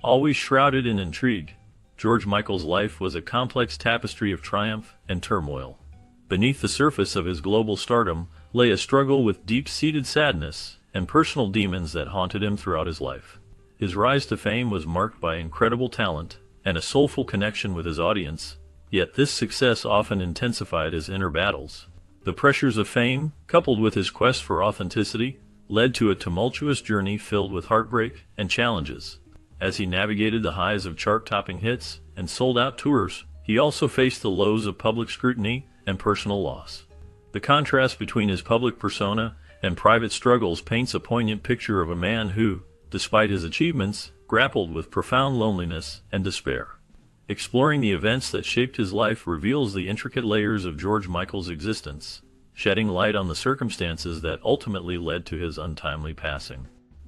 Always shrouded in intrigue, George Michael's life was a complex tapestry of triumph and turmoil. Beneath the surface of his global stardom lay a struggle with deep-seated sadness and personal demons that haunted him throughout his life. His rise to fame was marked by incredible talent and a soulful connection with his audience, yet this success often intensified his inner battles. The pressures of fame, coupled with his quest for authenticity, led to a tumultuous journey filled with heartbreak and challenges. As he navigated the highs of chart-topping hits and sold-out tours, he also faced the lows of public scrutiny and personal loss. The contrast between his public persona and private struggles paints a poignant picture of a man who, despite his achievements, grappled with profound loneliness and despair. Exploring the events that shaped his life reveals the intricate layers of George Michael's existence, shedding light on the circumstances that ultimately led to his untimely passing.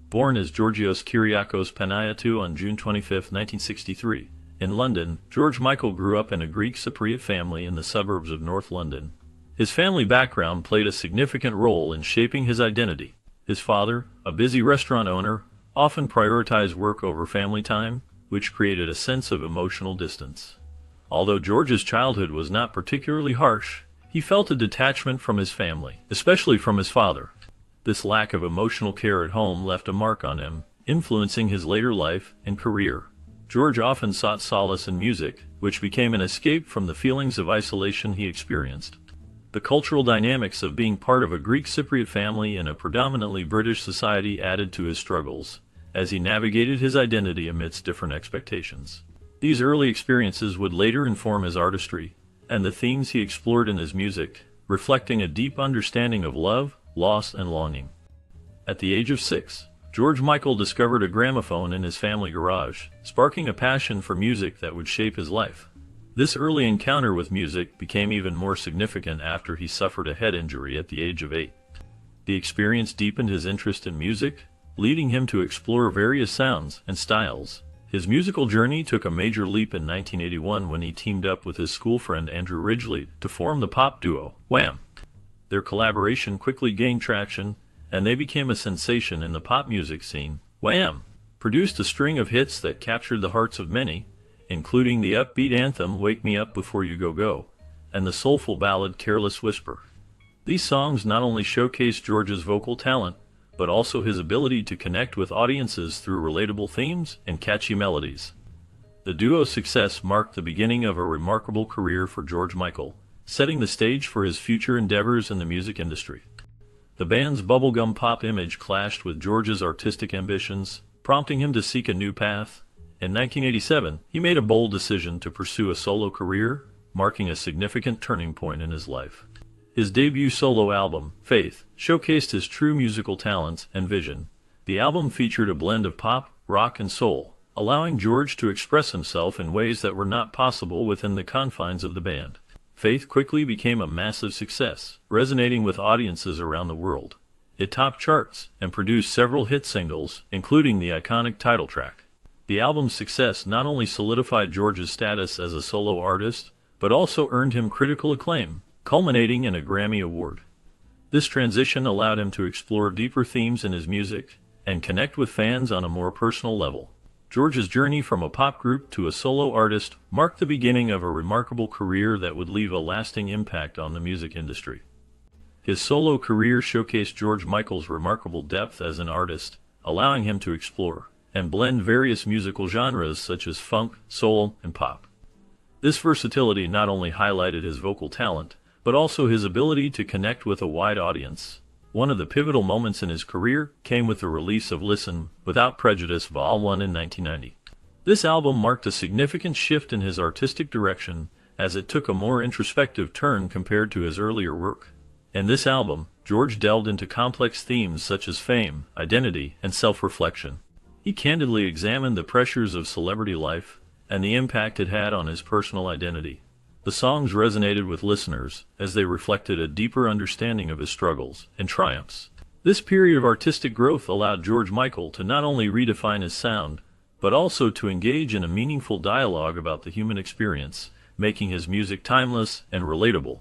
Born as Georgios Kyriakos Panayiotou on June 25, 1963, in London, George Michael grew up in a Greek Cypriot family in the suburbs of North London. His family background played a significant role in shaping his identity. His father, a busy restaurant owner, often prioritized work over family time, which created a sense of emotional distance. Although George's childhood was not particularly harsh, he felt a detachment from his family, especially from his father. This lack of emotional care at home left a mark on him, influencing his later life and career. George often sought solace in music, which became an escape from the feelings of isolation he experienced. The cultural dynamics of being part of a Greek Cypriot family in a predominantly British society added to his struggles, as he navigated his identity amidst different expectations. These early experiences would later inform his artistry, and the themes he explored in his music, reflecting a deep understanding of love, loss, and longing. At the age of 6, George Michael discovered a gramophone in his family garage, sparking a passion for music that would shape his life. This early encounter with music became even more significant after he suffered a head injury at the age of 8. The experience deepened his interest in music, leading him to explore various sounds and styles. His musical journey took a major leap in 1981 when he teamed up with his school friend Andrew Ridgeley to form the pop duo, Wham! Their collaboration quickly gained traction, and they became a sensation in the pop music scene. Wham! Produced a string of hits that captured the hearts of many, including the upbeat anthem Wake Me Up Before You Go Go, and the soulful ballad Careless Whisper. These songs not only showcased George's vocal talent, but also his ability to connect with audiences through relatable themes and catchy melodies. The duo's success marked the beginning of a remarkable career for George Michael, setting the stage for his future endeavors in the music industry. The band's bubblegum pop image clashed with George's artistic ambitions, prompting him to seek a new path. In 1987, he made a bold decision to pursue a solo career, marking a significant turning point in his life. His debut solo album, Faith, showcased his true musical talents and vision. The album featured a blend of pop, rock, and soul, allowing George to express himself in ways that were not possible within the confines of the band. Faith quickly became a massive success, resonating with audiences around the world. It topped charts and produced several hit singles, including the iconic title track. The album's success not only solidified George's status as a solo artist, but also earned him critical acclaim, culminating in a Grammy Award. This transition allowed him to explore deeper themes in his music and connect with fans on a more personal level. George's journey from a pop group to a solo artist marked the beginning of a remarkable career that would leave a lasting impact on the music industry. His solo career showcased George Michael's remarkable depth as an artist, allowing him to explore and blend various musical genres such as funk, soul, and pop. This versatility not only highlighted his vocal talent, but also his ability to connect with a wide audience. One of the pivotal moments in his career came with the release of Listen Without Prejudice Vol. 1 in 1990. This album marked a significant shift in his artistic direction, as it took a more introspective turn compared to his earlier work. In this album, George delved into complex themes such as fame, identity, and self-reflection. He candidly examined the pressures of celebrity life and the impact it had on his personal identity. The songs resonated with listeners as they reflected a deeper understanding of his struggles and triumphs. This period of artistic growth allowed George Michael to not only redefine his sound, but also to engage in a meaningful dialogue about the human experience, making his music timeless and relatable.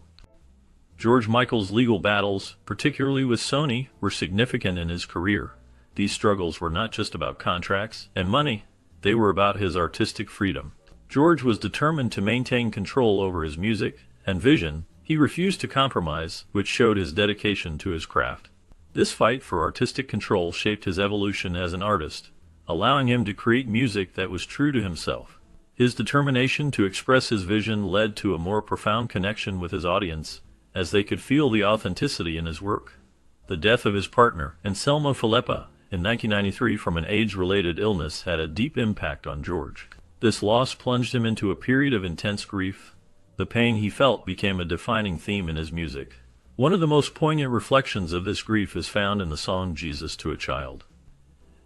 George Michael's legal battles, particularly with Sony, were significant in his career. These struggles were not just about contracts and money. They were about his artistic freedom. George was determined to maintain control over his music and vision. He refused to compromise, which showed his dedication to his craft. This fight for artistic control shaped his evolution as an artist, allowing him to create music that was true to himself. His determination to express his vision led to a more profound connection with his audience, as they could feel the authenticity in his work. The death of his partner, Anselmo Filippa, in 1993 from an AIDS-related illness had a deep impact on George. This loss plunged him into a period of intense grief. The pain he felt became a defining theme in his music. One of the most poignant reflections of this grief is found in the song Jesus to a Child.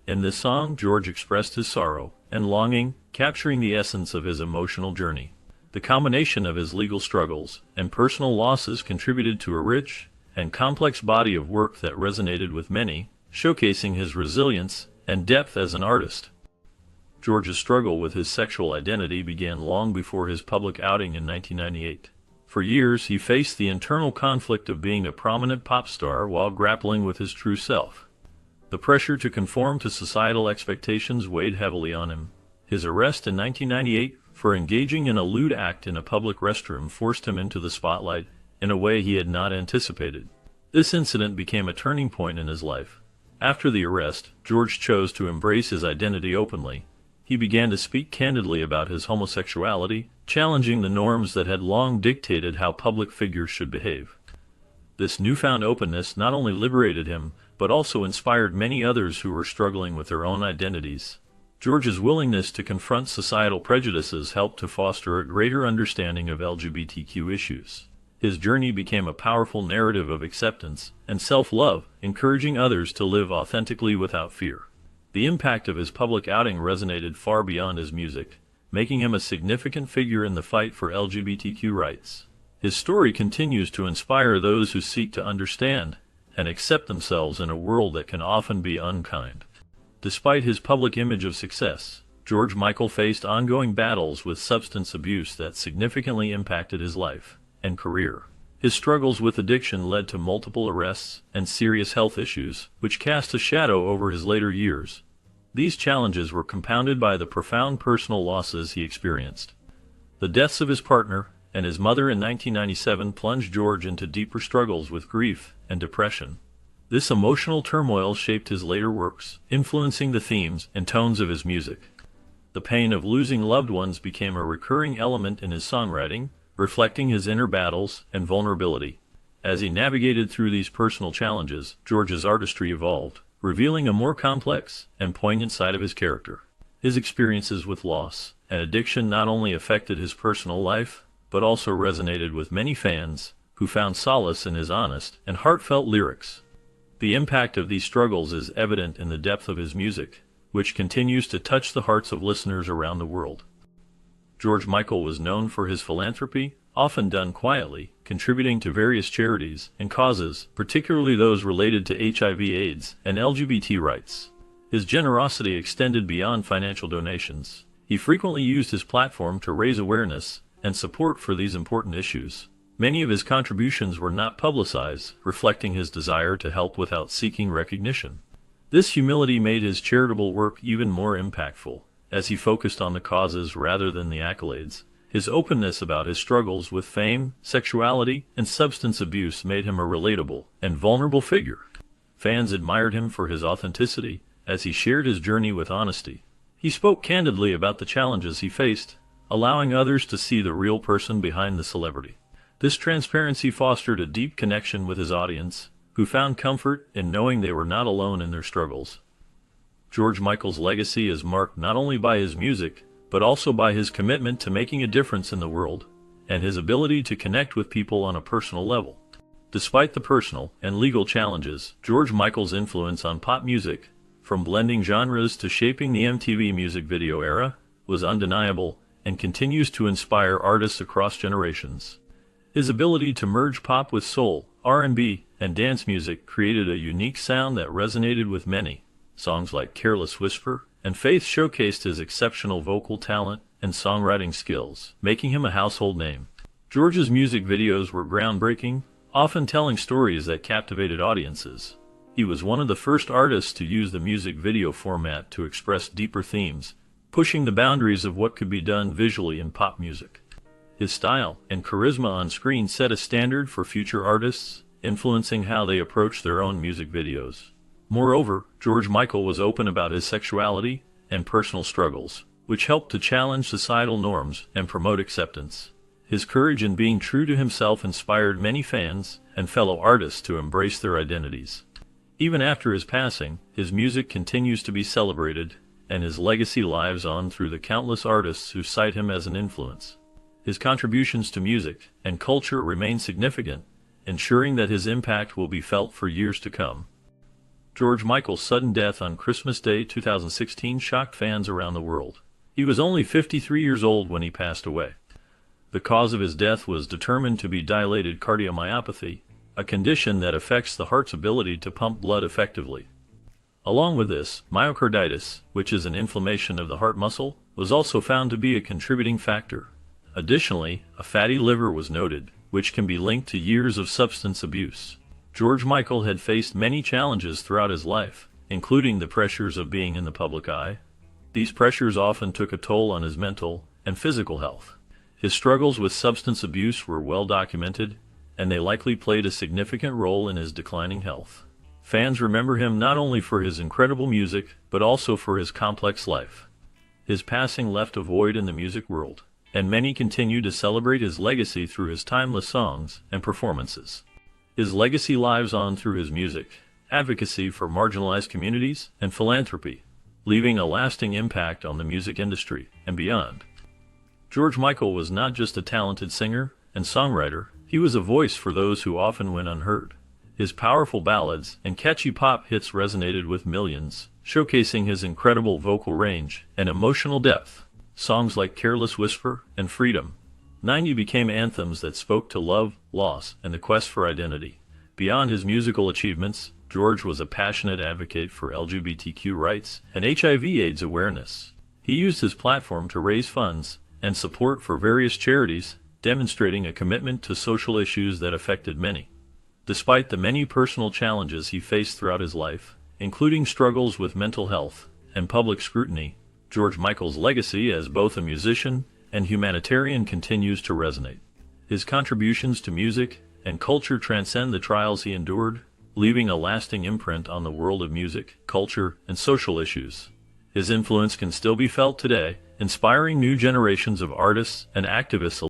In this song, George expressed his sorrow and longing, capturing the essence of his emotional journey. The combination of his legal struggles and personal losses contributed to a rich and complex body of work that resonated with many, showcasing his resilience and depth as an artist. George's struggle with his sexual identity began long before his public outing in 1998. For years, he faced the internal conflict of being a prominent pop star while grappling with his true self. The pressure to conform to societal expectations weighed heavily on him. His arrest in 1998 for engaging in a lewd act in a public restroom forced him into the spotlight in a way he had not anticipated. This incident became a turning point in his life. After the arrest, George chose to embrace his identity openly. He began to speak candidly about his homosexuality, challenging the norms that had long dictated how public figures should behave. This newfound openness not only liberated him, but also inspired many others who were struggling with their own identities. George's willingness to confront societal prejudices helped to foster a greater understanding of LGBTQ issues. His journey became a powerful narrative of acceptance and self-love, encouraging others to live authentically without fear. The impact of his public outing resonated far beyond his music, making him a significant figure in the fight for LGBTQ rights. His story continues to inspire those who seek to understand and accept themselves in a world that can often be unkind. Despite his public image of success, George Michael faced ongoing battles with substance abuse that significantly impacted his life and career. His struggles with addiction led to multiple arrests and serious health issues, which cast a shadow over his later years. These challenges were compounded by the profound personal losses he experienced. The deaths of his partner and his mother in 1997 plunged George into deeper struggles with grief and depression. This emotional turmoil shaped his later works, influencing the themes and tones of his music. The pain of losing loved ones became a recurring element in his songwriting, reflecting his inner battles and vulnerability. As he navigated through these personal challenges, George's artistry evolved, revealing a more complex and poignant side of his character. His experiences with loss and addiction not only affected his personal life, but also resonated with many fans who found solace in his honest and heartfelt lyrics. The impact of these struggles is evident in the depth of his music, which continues to touch the hearts of listeners around the world. George Michael was known for his philanthropy, often done quietly, contributing to various charities and causes, particularly those related to HIV/AIDS and LGBT rights. His generosity extended beyond financial donations. He frequently used his platform to raise awareness and support for these important issues. Many of his contributions were not publicized, reflecting his desire to help without seeking recognition. This humility made his charitable work even more impactful, as he focused on the causes rather than the accolades. His openness about his struggles with fame, sexuality, and substance abuse made him a relatable and vulnerable figure. Fans admired him for his authenticity, as he shared his journey with honesty. He spoke candidly about the challenges he faced, allowing others to see the real person behind the celebrity. This transparency fostered a deep connection with his audience, who found comfort in knowing they were not alone in their struggles. George Michael's legacy is marked not only by his music, but also by his commitment to making a difference in the world, and his ability to connect with people on a personal level. Despite the personal and legal challenges, George Michael's influence on pop music, from blending genres to shaping the MTV music video era, was undeniable and continues to inspire artists across generations. His ability to merge pop with soul, R&B, and dance music created a unique sound that resonated with many. Songs like Careless Whisper and Faith showcased his exceptional vocal talent and songwriting skills, making him a household name. George's music videos were groundbreaking, often telling stories that captivated audiences. He was one of the first artists to use the music video format to express deeper themes, pushing the boundaries of what could be done visually in pop music. His style and charisma on screen set a standard for future artists, influencing how they approach their own music videos. Moreover, George Michael was open about his sexuality and personal struggles, which helped to challenge societal norms and promote acceptance. His courage in being true to himself inspired many fans and fellow artists to embrace their identities. Even after his passing, his music continues to be celebrated, and his legacy lives on through the countless artists who cite him as an influence. His contributions to music and culture remain significant, ensuring that his impact will be felt for years to come. George Michael's sudden death on Christmas Day 2016 shocked fans around the world. He was only 53 years old when he passed away. The cause of his death was determined to be dilated cardiomyopathy, a condition that affects the heart's ability to pump blood effectively. Along with this, myocarditis, which is an inflammation of the heart muscle, was also found to be a contributing factor. Additionally, a fatty liver was noted, which can be linked to years of substance abuse. George Michael had faced many challenges throughout his life, including the pressures of being in the public eye. These pressures often took a toll on his mental and physical health. His struggles with substance abuse were well documented, and they likely played a significant role in his declining health. Fans remember him not only for his incredible music, but also for his complex life. His passing left a void in the music world, and many continue to celebrate his legacy through his timeless songs and performances. His legacy lives on through his music, advocacy for marginalized communities, and philanthropy, leaving a lasting impact on the music industry and beyond. George Michael was not just a talented singer and songwriter, he was a voice for those who often went unheard. His powerful ballads and catchy pop hits resonated with millions, showcasing his incredible vocal range and emotional depth. Songs like Careless Whisper and Freedom 90 became anthems that spoke to love, loss, and the quest for identity. Beyond his musical achievements, George was a passionate advocate for LGBTQ rights and HIV/AIDS awareness. He used his platform to raise funds and support for various charities, demonstrating a commitment to social issues that affected many. Despite the many personal challenges he faced throughout his life, including struggles with mental health and public scrutiny, George Michael's legacy as both a musician and humanitarian continues to resonate. His contributions to music and culture transcend the trials he endured, leaving a lasting imprint on the world of music, culture, and social issues. His influence can still be felt today, inspiring new generations of artists and activists